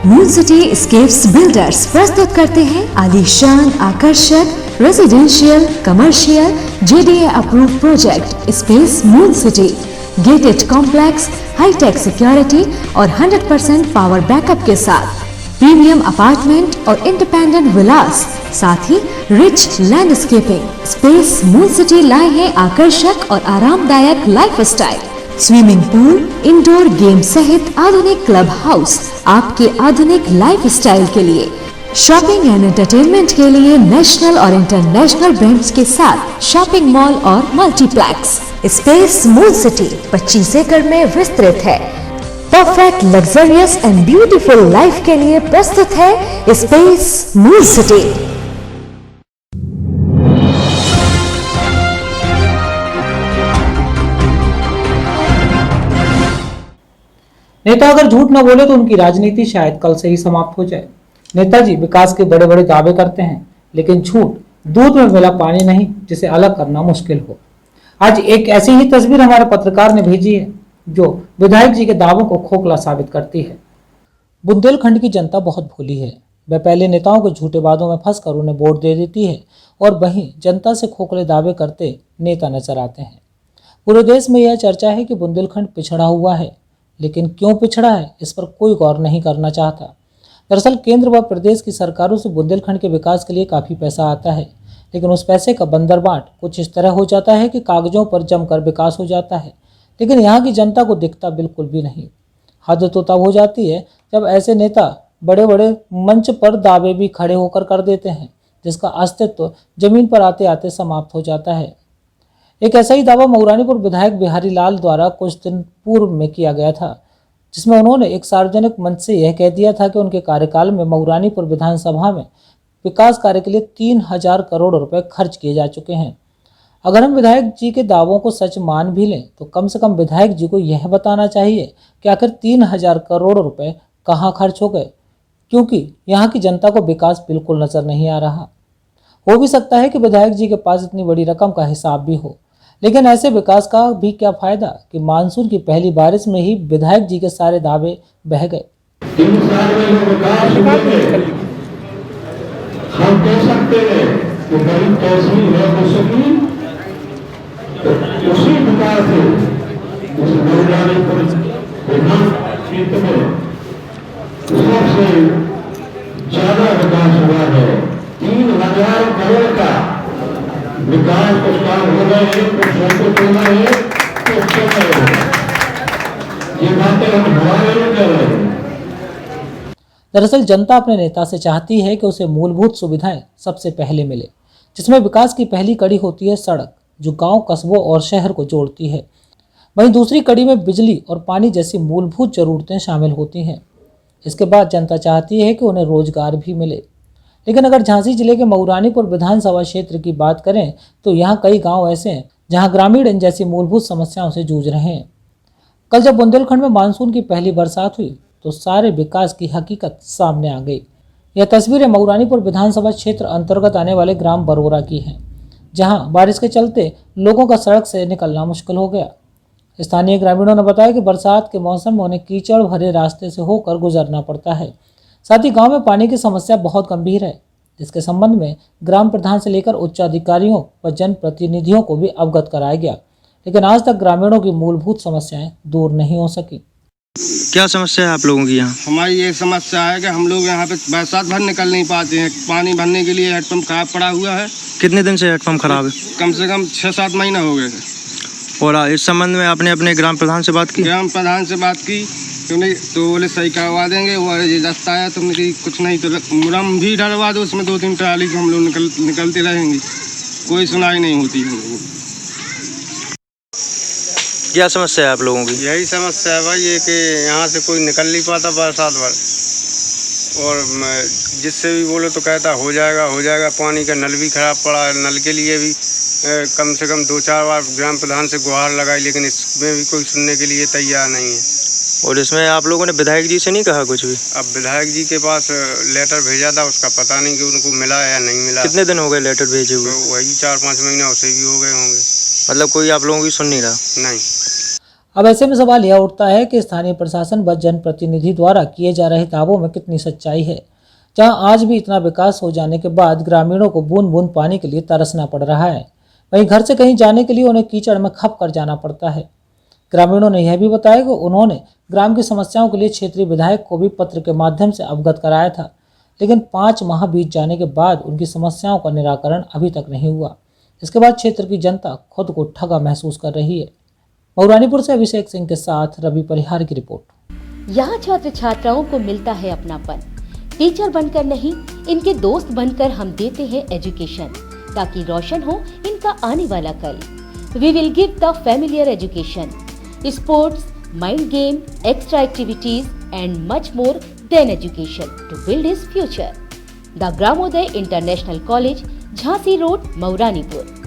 Moon city scapes builders प्रस्तुत करते हैं आलीशान, आकर्षक residential, commercial, JDA approve project space moon city. Gated complex, hitech security और 100% पावर बैकअप के साथ प्रीमियम अपार्टमेंट और इंडिपेंडेंट विलास, साथ ही rich landscaping. Space moon city लाए हैं आकर्षक और आरामदायक lifestyle, swimming pool, indoor game सहित आधुनिक क्लब हाउस आपके आधुनिक लाइफस्टाइल के लिए। शॉपिंग एंड एंटरटेनमेंट के लिए नेशनल और इंटरनेशनल ब्रांड्स के साथ शॉपिंग मॉल और मल्टीप्लेक्स। स्पेस मून सिटी 25 एकड़ में विस्तृत है। Perfect luxurious and beautiful life के लिए प्रस्तुत है स्पेस मून सिटी। नेता अगर झूठ न बोले तो उनकी राजनीति शायद कल से ही समाप्त हो जाए। नेताजी विकास के बड़े बड़े दावे करते हैं, लेकिन झूठ दूध में मिला पानी नहीं जिसे अलग करना मुश्किल हो। आज एक ऐसी ही तस्वीर हमारे पत्रकार ने भेजी है जो विधायक जी के दावों को खोखला साबित करती है। बुंदेलखंड की जनता बहुत भोली है। वह पहले नेताओं के झूठे वादों में फंसकर उन्हें वोट दे देती है और वहीं जनता से खोखले दावे करते नेता नजर आते हैं। पूरे देश में यह चर्चा है कि बुंदेलखंड पिछड़ा हुआ है, लेकिन क्यों पिछड़ा है इस पर कोई गौर नहीं करना चाहता। दरअसल केंद्र व प्रदेश की सरकारों से बुंदेलखंड के विकास के लिए काफ़ी पैसा आता है, लेकिन उस पैसे का बंदरबाट कुछ इस तरह हो जाता है कि कागजों पर जमकर विकास हो जाता है, लेकिन यहाँ की जनता को दिखता बिल्कुल भी नहीं। हद तो तब हो जाती है जब ऐसे नेता बड़े बड़े मंच पर दावे भी खड़े होकर कर देते हैं जिसका अस्तित्व जमीन पर आते आते समाप्त हो जाता है। एक ऐसा ही दावा मऊरानीपुर विधायक बिहारी लाल द्वारा कुछ दिन पूर्व में किया गया था, जिसमें उन्होंने एक सार्वजनिक मंच से यह कह दिया था कि उनके कार्यकाल में मऊरानीपुर विधानसभा में विकास कार्य के लिए 3000 करोड़ रुपए खर्च किए जा चुके हैं। अगर हम विधायक जी के दावों को सच मान भी लें तो कम से कम विधायक जी को यह बताना चाहिए कि आखिर 3000 करोड़ रुपए कहाँ खर्च हो गए, क्योंकि यहाँ की जनता को विकास बिल्कुल नजर नहीं आ रहा। हो भी सकता है कि विधायक जी के पास इतनी बड़ी रकम का हिसाब भी हो, लेकिन ऐसे विकास का भी क्या फायदा कि मानसून की पहली बारिश में ही विधायक जी के सारे दावे बह गए। हम कह सकते हैं कि गरीब कैसी है मुश्किल उसी प्रकार से उस मऊरानीपुर विधान क्षेत्र में सबसे ज्यादा विकास हुआ है। 3000 करोड़ का विकास कुछ काम हो गए हैं, कुछ हमको चलना है, कुछ चल रहे हैं। ये बातें हम हमारे नहीं कर रहे हैं। दरअसल जनता अपने नेता से चाहती है कि उसे मूलभूत सुविधाएं सबसे पहले मिले, जिसमें विकास की पहली कड़ी होती है सड़क, जो गांव, कस्बों और शहर को जोड़ती है। वहीं दूसरी कड़ी में बिजली और पानी जैसी मूलभूत जरूरतें शामिल होती हैं। इसके बाद जनता चाहती है कि उन्हें रोजगार भी मिले। लेकिन अगर झांसी जिले के मऊरानीपुर विधानसभा क्षेत्र की बात करें तो यहाँ कई गाँव ऐसे हैं जहाँ ग्रामीण इन जैसी मूलभूत समस्याओं से जूझ रहे हैं। कल जब बुंदेलखंड में मानसून की पहली बरसात हुई तो सारे विकास की हकीकत सामने आ गई। यह तस्वीरें मऊरानीपुर विधानसभा क्षेत्र अंतर्गत आने वाले ग्राम बरोरा की हैं, जहां बारिश के चलते लोगों का सड़क से निकलना मुश्किल हो गया। स्थानीय ग्रामीणों ने बताया कि बरसात के मौसम में उन्हें कीचड़ भरे रास्ते से होकर गुजरना पड़ता है। साथ ही गाँव में पानी की समस्या बहुत गंभीर है, जिसके संबंध में ग्राम प्रधान से लेकर उच्च अधिकारियों व जनप्रतिनिधियों को भी अवगत कराया गया, लेकिन आज तक ग्रामीणों की मूलभूत समस्याएं दूर नहीं हो सकी। क्या समस्या है आप लोगों की यहाँ? हमारी ये समस्या है कि हम लोग यहाँ पे बरसात भर निकल नहीं पाते हैं। पानी भरने के लिए हेडपम्प खराब पड़ा हुआ है। कितने दिन से हेडपम्प खराब है? कम से कम 6-7 महीना हो गए। और इस संबंध में आपने अपने ग्राम प्रधान से बात की? ग्राम प्रधान से बात की तो बोले सही करवा देंगे। वो ये रास्ता है तुमने की कुछ नहीं तो मुरम भी डलवा दो, उसमें 2-3 ट्राली हम लोग निकलते रहेंगे। कोई सुनाई नहीं होती हम लोगों को। क्या समस्या है आप लोगों की? यही समस्या है भाई, ये कि यहाँ से कोई निकल नहीं पाता बरसात भर, और जिससे भी बोलो तो कहता हो जाएगा। पानी का नल भी खराब पड़ा है। नल के लिए भी कम से कम 2-4 बार ग्राम प्रधान से गुहार लगाई, लेकिन इसमें भी कोई सुनने के लिए तैयार नहीं है। और इसमें आप लोगों ने विधायक जी से नहीं कहा कुछ भी? अब विधायक जी के पास लेटर भेजा था, उसका पता नहीं कि उनको मिला या नहीं मिला। कितने दिन हो गए लेटर भेजे हुए? तो वही 4-5 महीना उसे भी हो गए होंगे। मतलब कोई आप लोगों की सुन नहीं रहा? नहीं। अब ऐसे में सवाल यह उठता है कि स्थानीय प्रशासन व जनप्रतिनिधि द्वारा किए जा रहे दावों में कितनी सच्चाई है, जहां आज भी इतना विकास हो जाने के बाद ग्रामीणों को बूंद बूंद पानी के लिए तरसना पड़ रहा है। वहीं घर से कहीं जाने के लिए उन्हें कीचड़ में खप कर जाना पड़ता है। ग्रामीणों ने यह भी बताया कि उन्होंने ग्राम की समस्याओं के लिए क्षेत्रीय विधायक को भी पत्र के माध्यम से अवगत कराया था, लेकिन 5 माह बीत जाने के बाद उनकी समस्याओं का निराकरण अभी तक नहीं हुआ। इसके बाद क्षेत्र की जनता खुद को ठगा महसूस कर रही है। मऊरानीपुर से अभिषेक सिंह के साथ रवि परिहार की रिपोर्ट। यहाँ छात्र छात्राओं को मिलता है अपनापन। टीचर बनकर नहीं, इनके दोस्त बनकर हम देते हैं एजुकेशन, ताकि रोशन हो इनका आने वाला कल। We will give the familiar education, sports, mind game, extra activities and much more than education to build his future. The Gramodaya international college, Jhansi road, Mauranipur.